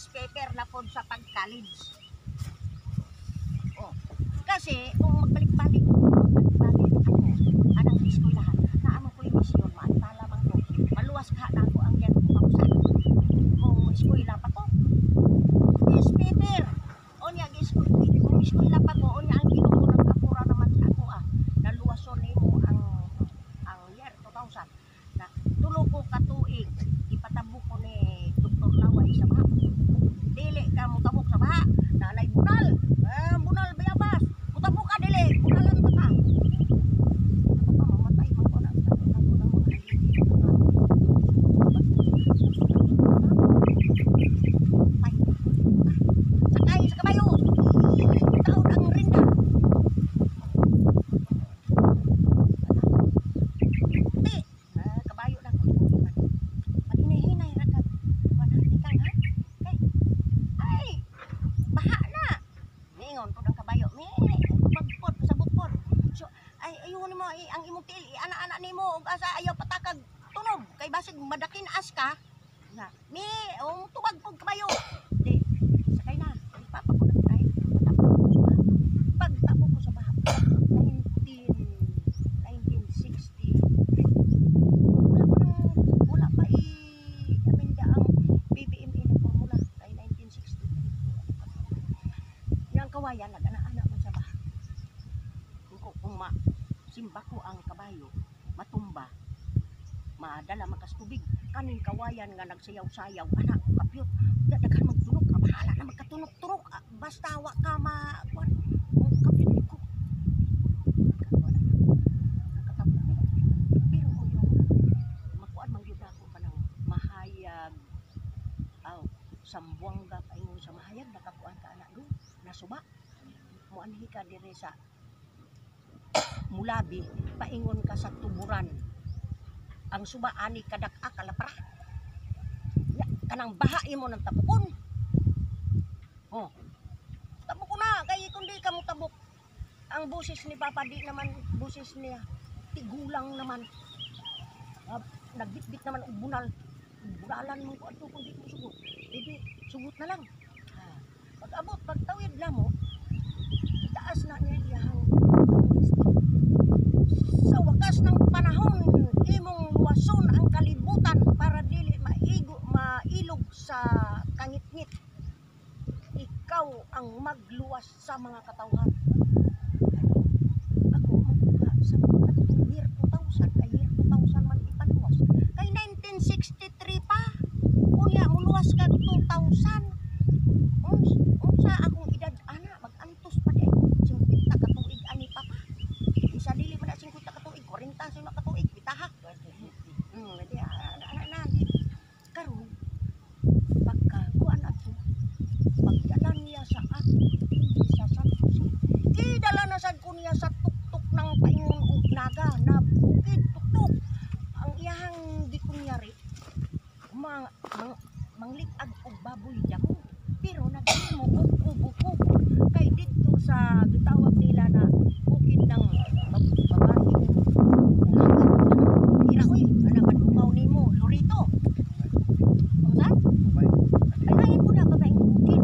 newspaper na po sa pag-college. Oh. Kasi kung magbalik-balik ako, anang eskwelahan, naamang ko yung misyon, maantala man ko, maluwas ka na ako ang yan kumausan. Kung eskwela pa ko, newspaper, o niya, kung eskwela pa ko, o niya ang kinukulang kapura naman sa ako naluwason nimo ang year 2000, na tulo ko katuig, ipatabo ko ni Dr. Laway sa baha. Dili ka mo tabok sa baha, nanay bunal, bunal bayabas, mutabok ka dili, bunalan ka ka. Mamatay mo ko na, tabo ng mga sakay sa kabayo, taon ang rinda. Kabayo na ko. Maghinay-hinay rakat. Wanati kang ha? Ay, baha na. Mingon po ng kabayo. Pagpot, pasabot-pot. So, ay, ayun mo, ang imong tili, anak-anak ni mo, asa ayaw patakag tunog. Kay basig madakin as ka. Tubag po kabayo. Di, sakay na. Papa ko na tayo. Pagtabo ko sa baha. 1960. Wala pa i-aminda ang BBMA na formula kay 1963. Yang kawayan, nag-ana-ana man sa baha. Kung simba ko ang kabayo, matumba, madala makas tubig, kaning kawayan nga nagsayaw-sayaw, anak, kapyot, daghan magtunog, bahala na magkatunog-tunog, basta wa ka ma-kuan, kapyot ko. Pero ko yung makuan mangyud ako kanang mahayag, sambuanga paingon sa mahayag, nakakuan ka anak do, nasuba, muanhi ka dire sa Mulabi, paingon ka sa tuburan. Ang suba ani kadak-a kalapara. Ya, kanang baha imo ng tabukon. Oh. Tabuk na kay kundi ka mo tabuk. Ang busis ni Papa di naman busis niya. Tigulang naman. Nagbitbit naman og bunal. Buralan mo ko ato kundi mo sugot. Hindi sugot na lang. Pag abot pagtawid na mo, itaas na niya iyang sa wakas ng panahon, imong luwason ang kalibutan para dili mailog sa kangit-ngit. Ikaw ang magluwas sa mga katawhan. Ako magluwa sa year 2000, kay year 2000 man ipaluwas. Kay 1963 pa, kunya muluwas ka 2000. Unsa akong edad, ana, mag-antos pa di. 50 katuig ani papa. Isa dili man 50 katuig, 40 sa katuig, pitahak. Karon pagka kuan ato, pagdala niya sa ako, sa Santo kidala na sad ko niya sa tuktok ng paingon og naga na bukid tuktok. Ang iyang gikunyari, manglit-ag og baboy damo. Pero nagdili mo og kubo-kubo kay didto sa gitawag nila na bukid ng babae. Ira oy, ana madumaw nimo, Lorito. Unsa? Ay ko na babae bukid.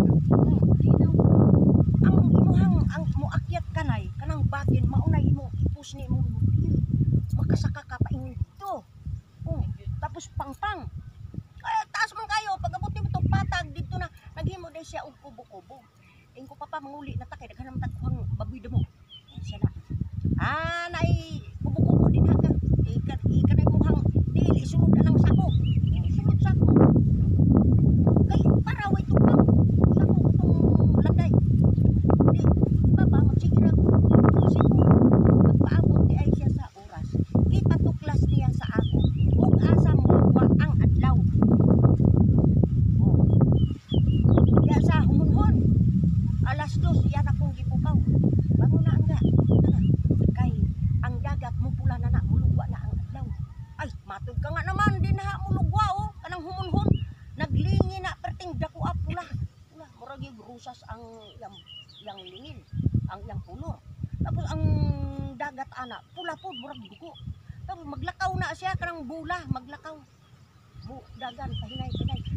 Ang imuhang ang moakyat kanay kanang bagin maunay mo ipus ni mo makasaka ka pa dito. Tapos pangpang. Kaya taas man kayo pag abot nimo tong patag dito na naghimo day siya og kubo-kubo. Ingko papa manguli na ta kay daghan naman tagkuhang baboy damo. Siya na. Nay kubo-kubo din ha ka. Ikanay muhang dili sunod anang sako. Sunod sako. Kay para way tukang sako itong landay. Di baba magsigira ko. Magpaabot di ay siya sa oras. Ipatuklas niya sa ako. Ug asa mo ang adlaw. Ya sa humunhon. Alas 2 yan akong gipukaw. Bango na angga. Kay ang dagat mo pula na mulugwa na ang adlaw. Ay, matod ka nga naman din ha mulugwa oh. Kanang humunhon. Naglingi na perting dako pula. Murag yung rusas ang yang lingin. Ang yang pulo. Tapos ang dagat ana pula po murag dugo. Tapos maglakaw na siya kanang bula, maglakaw. Dagan pahinay.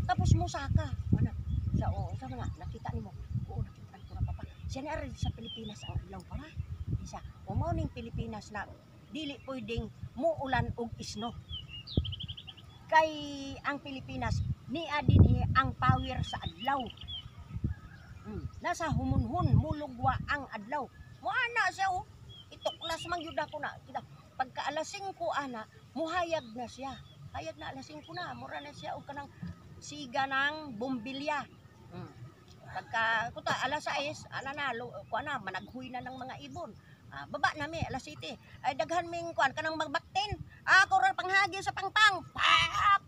Tapos musaka ana sa Isa na rin sa Pilipinas ang adlaw para. Isa, umaw ning Pilipinas na dili pwedeng muulan og isno. Kay ang Pilipinas niya dinhi ang power sa adlaw. Nasa humunhun mulugwa ang adlaw. Muana siya oh. Ituklas man gyud ako na. Pagka alas 5 ana, muhayag na siya. Hayag na alas 5 na, mura na siya og kanang siga ng bombilya. Pagka kuta alas 6, ana na kuan na managhuy na ng mga ibon. Baba na mi alas 7. Ay daghan ming kuan kanang magbaktin. Ako ra panghagi sa pangpang.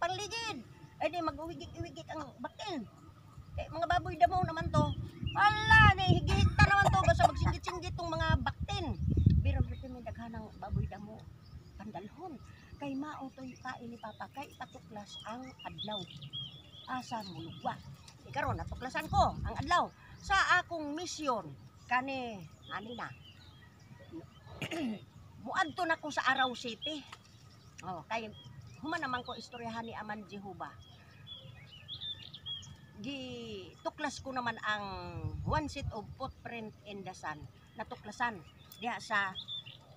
Panligid. Ay di mag-uwigik-uwigik ang baktin. Kay mga baboy damo naman to. Ala ni higita naman to basta magsinggit-singgit tong mga baktin. Pero dito may daghan ng baboy damo pandalhon. Kay mao toy kain ni Papa kay patuklas ang adlaw. Asa mulugwa. Karon natuklasan ko ang adlaw sa akong misyon kani na. Muadto na ko sa Araw City. Kay human naman ko istoryahan ni Aman Jehovah. Tuklas ko naman ang one set of footprint in the sun. Natuklasan diha sa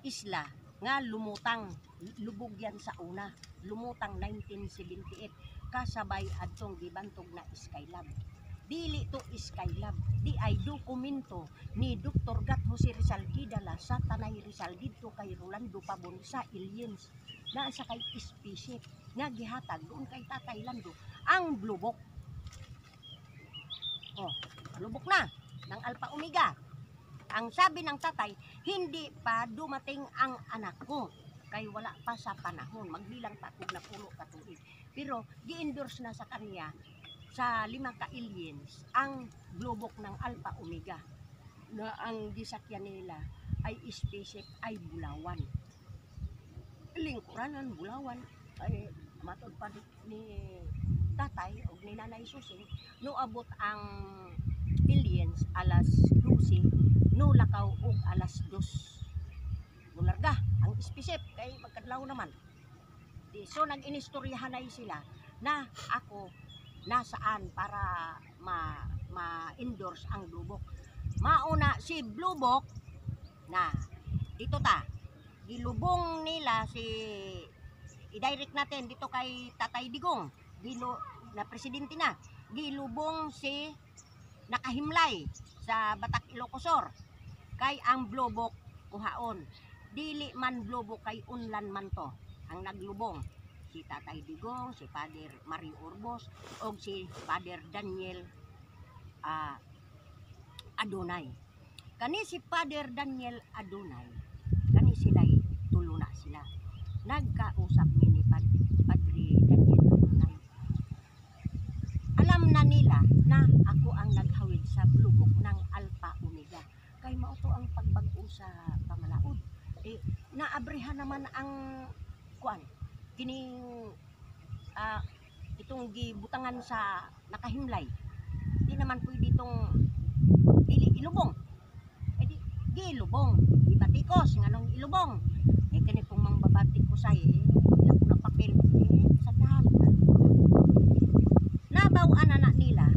isla nga lumutang lubog yan sa una. Lumutang 1978 kasabay adtong gibantog na Skylab. Dili to Skylab, di ay dokumento ni Dr. Gat Jose Rizal Gidala sa Tanay Rizal dito kay Rolando Pabon sa aliens na sa kay spaceship nga gihatag doon kay Tatay Lando ang Blue Book. Lubok na ng Alpha Omega. Ang sabi ng tatay, hindi pa dumating ang anak ko. Kay wala pa sa panahon. Magbilang pa kung na pulo katuig. Pero gi-endorse na sa kanya sa 5 ka-aliens ang globok ng Alpha Omega. Na ang gisakyan nila ay spaceship ay Bulawan. Lingkuranan, Bulawan. Ay matod pa ni tatay o ni Nanay Susing no abot ang aliens alas 12 no lakaw og alas 2 larga ang spaceship kay magkadlaw naman. So nag-inistoryahanay sila na ako nasaan para ma-endorse ang Blue Book. Mauna si Blue Book na dito ta gilubong nila si i-direct natin dito kay Tatay Digong na presidente na. Gilubong si nakahimlay sa Batak Ilocosor kay ang Blue Book kuhaon. Dili man Blue Book kay unlan man to ang naglubong. Si Tatay Digong, si Father Mario Urbos o si Father Daniel Adonay. Kani si Father Daniel Adonay, kani sila'y tulo na sila. Nagkausap ni Padre Daniel Adonay. Alam na nila na ako ang naghawid sa Blue Book ng Alpha Omega. Kay mauto ang pagbago sa pamalaod. Naabrehan naman ang kuan kining itong gibutangan sa nakahimlay. Di naman pwede itong ilubong. Di gilubong. Ibatikos nganong ilubong. Kani pong mangbabatik ko say ila ko na papel sandahan. Nabaw ana na nila